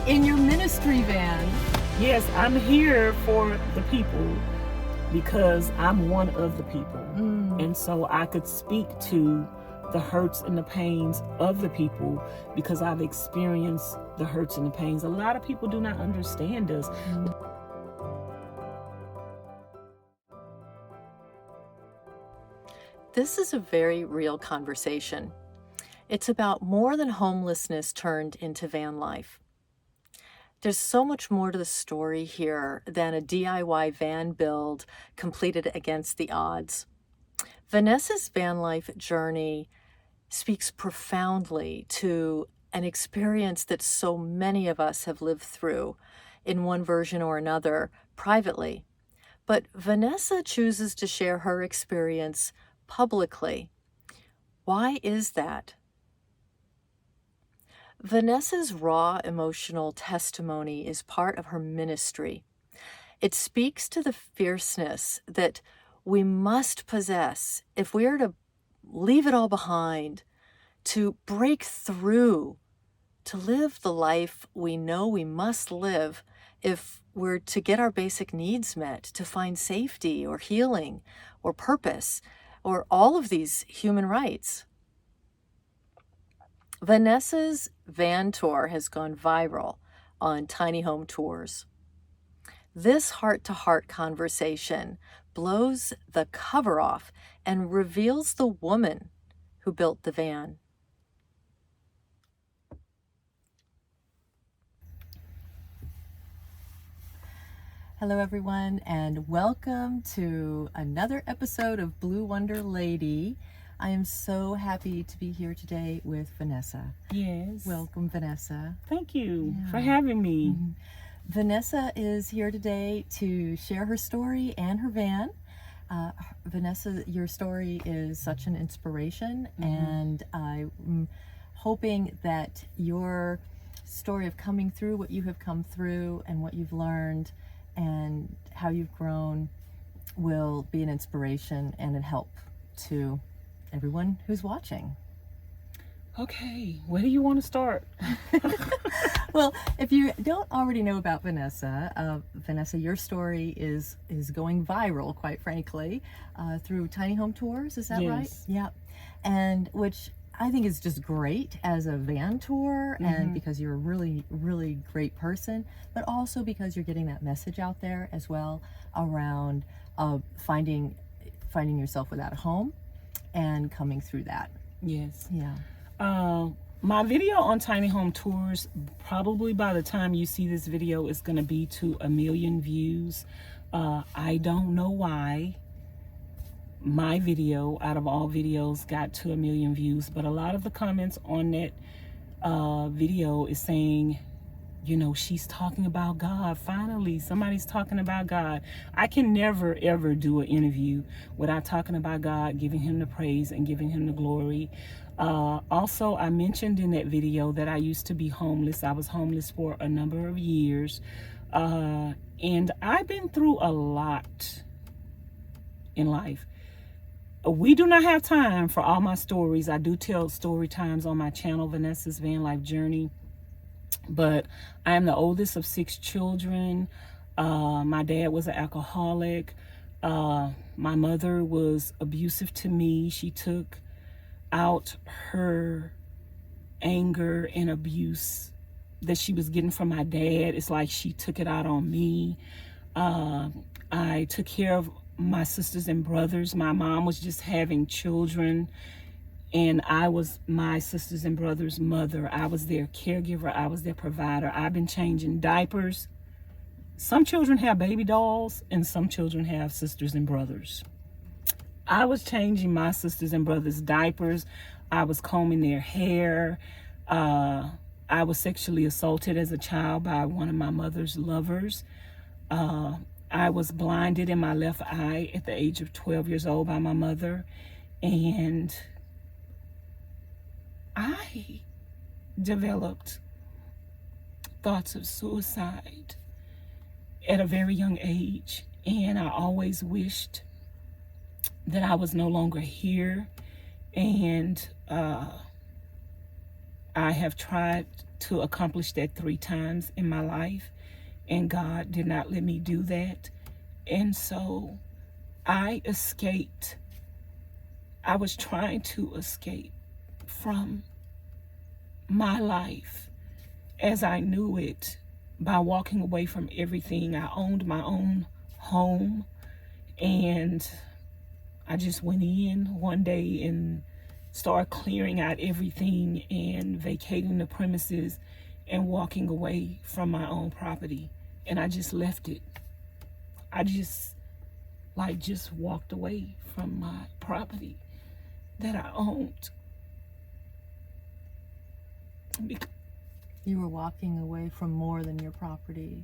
in your ministry van. Yes, I'm here for the people because I'm one of the people. And so I could speak to the hurts and the pains of the people because I've experienced the hurts and the pains. A lot of people do not understand us. This is a very real conversation. It's about more than homelessness turned into van life. There's so much more to the story here than a DIY van build completed against the odds. Vanessa's van life journey speaks profoundly to an experience that so many of us have lived through in one version or another privately. But Vanessa chooses to share her experience publicly. Why is that? Vanessa's raw emotional testimony is part of her ministry. It speaks to the fierceness that we must possess if we are to leave it all behind, to break through, to live the life we know we must live if we're to get our basic needs met, to find safety or healing or purpose or all of these human rights. Vanessa's van tour has gone viral on tiny home tours. This heart-to-heart conversation blows the cover off and reveals the woman who built the van. Hello, everyone, and welcome to another episode of Blue Wonder Lady. I am so happy to be here today with Vanessa. Yes. Welcome, Vanessa. Thank you for having me. Vanessa is here today to share her story and her van. Vanessa, your story is such an inspiration, and I'm hoping that your story of coming through what you have come through and what you've learned and how you've grown will be an inspiration and a help to everyone who's watching. Okay, where do you want to start? Well, if you don't already know about Vanessa, Vanessa, your story is going viral, quite frankly, through tiny home tours. Is that right? Yeah, and which I think is just great as a van tour, and because you're a really, really great person, but also because you're getting that message out there as well around finding yourself without a home and coming through that. Yes. Yeah. My video on tiny home tours, probably by the time you see this video, is going to be to 1 million views. I don't know why my video, out of all videos, got to 1 million views, but a lot of the comments on that video is saying, you know, she's talking about God. Finally, somebody's talking about God. I can never, ever do an interview without talking about God, giving him the praise and giving him the glory. Also, I mentioned in that video that I used to be homeless. I was homeless for a number of years. And I've been through a lot in life. We do not have time for all my stories. I do tell story times on my channel, Vanessa's Van Life Journey. But I am the oldest of 6 children. My dad was an alcoholic. My mother was abusive to me. She took out her anger and abuse that she was getting from my dad. It's like she took it out on me. I took care of my sisters and brothers. My mom was just having children, and I was my sisters and brothers' mother. I was their caregiver. I was their provider. I've been changing diapers. Some children have baby dolls, and some children have sisters and brothers. I was changing my sisters and brothers' diapers. I was combing their hair. I was sexually assaulted as a child by one of my mother's lovers. I was blinded in my left eye at the age of 12 years old by my mother. And I developed thoughts of suicide at a very young age. And I always wished that I was no longer here. And I have tried to accomplish that 3 times in my life, and God did not let me do that. And so I escaped. I was trying to escape from my life as I knew it by walking away from everything. I owned my own home, and I just went in one day and started clearing out everything and vacating the premises and walking away from my own property. And I just left it. I just walked away from my property that I owned. You were walking away from more than your property,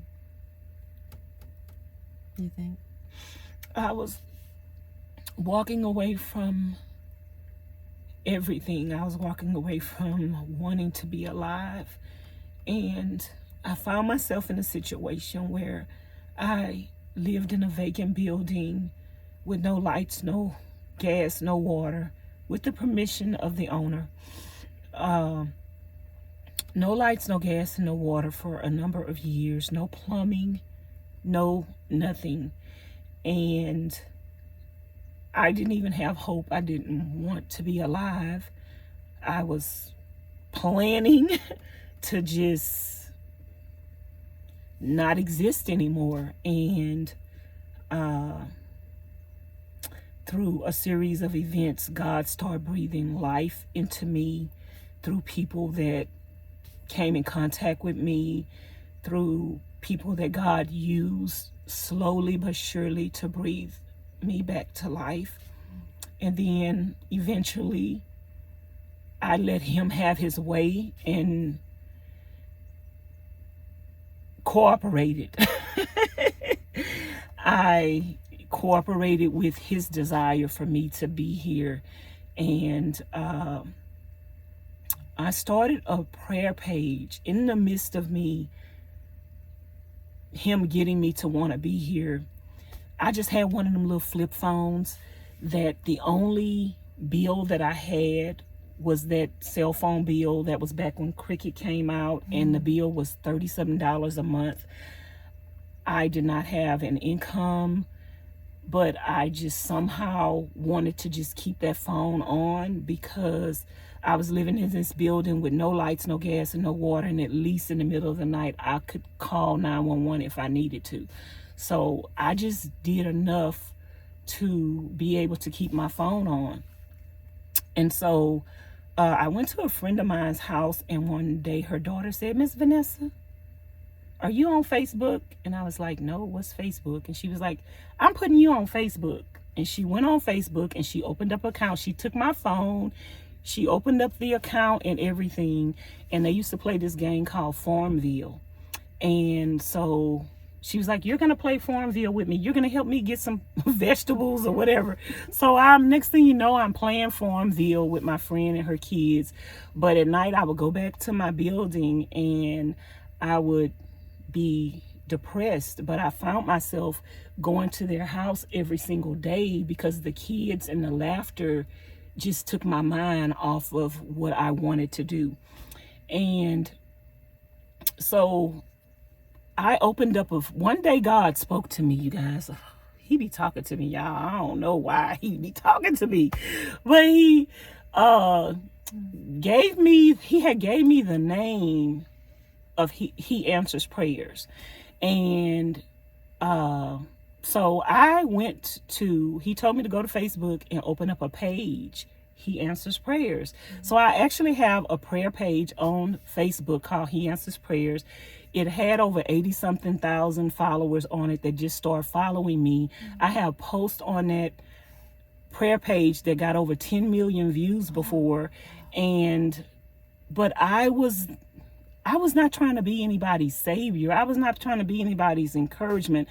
you think? I was walking away from everything. I was walking away from wanting to be alive. And I found myself in a situation where I lived in a vacant building with no lights, no gas, no water, with the permission of the owner. No lights, no gas, and no water for a number of years. No plumbing, no nothing. And I didn't even have hope. I didn't want to be alive. I was planning to just not exist anymore. And through a series of events, God started breathing life into me through people that came in contact with me, through people that God used slowly but surely to breathe me back to life. And then eventually I let him have his way and cooperated. I cooperated with his desire for me to be here. And I started a prayer page in the midst of him getting me to want to be here. I just had one of them little flip phones that the only bill that I had was that cell phone bill that was back when Cricket came out, and the bill was $37 a month. I did not have an income, but I just somehow wanted to just keep that phone on because I was living in this building with no lights, no gas, and no water, and at least in the middle of the night, I could call 911 if I needed to. So I just did enough to be able to keep my phone on. And so I went to a friend of mine's house, and one day her daughter said, "Miss Vanessa, are you on Facebook?" And I was like, "No, what's Facebook?" And she was like, "I'm putting you on Facebook." And she went on Facebook and she opened up an account. She took my phone, she opened up the account and everything. And they used to play this game called Farmville. And so she was like, "You're going to play Farmville with me. You're going to help me get some vegetables or whatever." So next thing you know, I'm playing Farmville with my friend and her kids. But at night I would go back to my building and I would be depressed. But I found myself going to their house every single day because the kids and the laughter just took my mind off of what I wanted to do. And so I opened up one day God spoke to me, you guys. He be talking to me, y'all. I don't know why he be talking to me, but he gave me the name of he answers prayers. And so he told me to go to Facebook and open up a page, He Answers Prayers. So I actually have a prayer page on Facebook called He Answers Prayers. It had over 80-something thousand followers on it that just started following me. I have posts on that prayer page that got over 10 million views before. But I was not trying to be anybody's savior. I was not trying to be anybody's encouragement.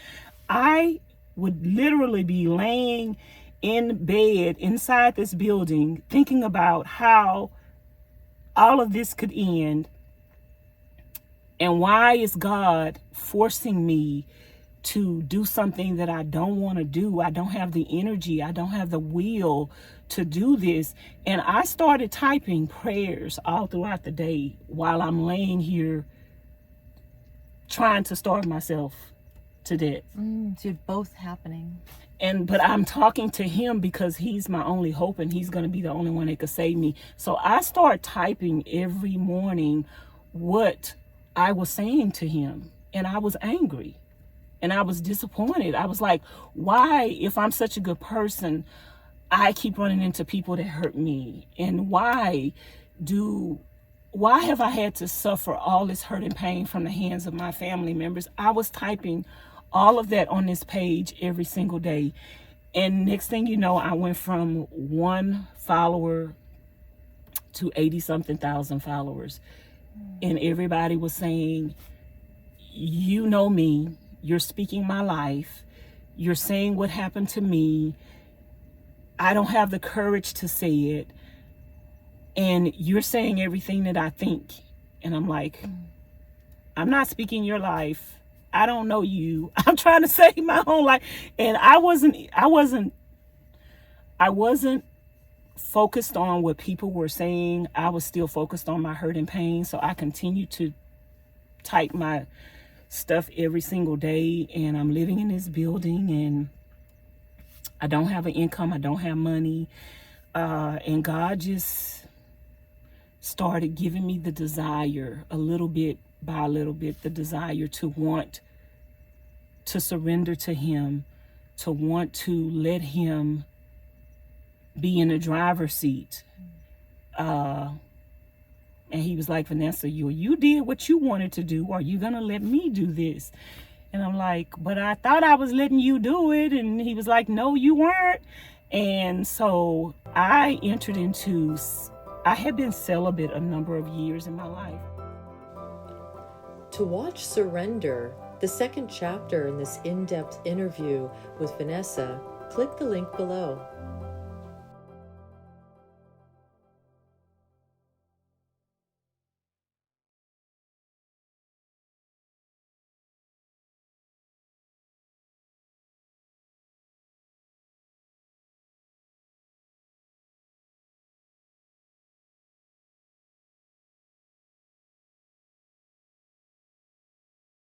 I would literally be laying in bed inside this building thinking about how all of this could end, and why is God forcing me to do something that I don't want to do. I don't have the energy. I don't have the will to do this. And I started typing prayers all throughout the day while I'm laying here trying to starve myself to death. So both happening. But I'm talking to him because he's my only hope, and he's going to be the only one that could save me. So I start typing every morning what I was saying to him, and I was angry and I was disappointed. I was like, why, if I'm such a good person, I keep running into people that hurt me? And why have I had to suffer all this hurt and pain from the hands of my family members? I was typing all of that on this page every single day. And next thing you know, I went from 1 follower to 80-something thousand followers. And everybody was saying, you know me, you're speaking my life, you're saying what happened to me, I don't have the courage to say it, and you're saying everything that I think. And I'm like, I'm not speaking your life. I don't know you. I'm trying to save my own life. And I wasn't focused on what people were saying. I was still focused on my hurt and pain. So I continued to type my stuff every single day. And I'm living in this building, and I don't have an income. I don't have money. And God just started giving me the desire, a little bit by a little bit, the desire to want to surrender to him, to want to let him be in the driver's seat. And he was like, Vanessa, you did what you wanted to do. Are you going to let me do this? And I'm like, but I thought I was letting you do it. And he was like, no, you weren't. And so I had been celibate a number of years in my life. To watch Surrender, the second chapter in this in-depth interview with Vanessa, click the link below.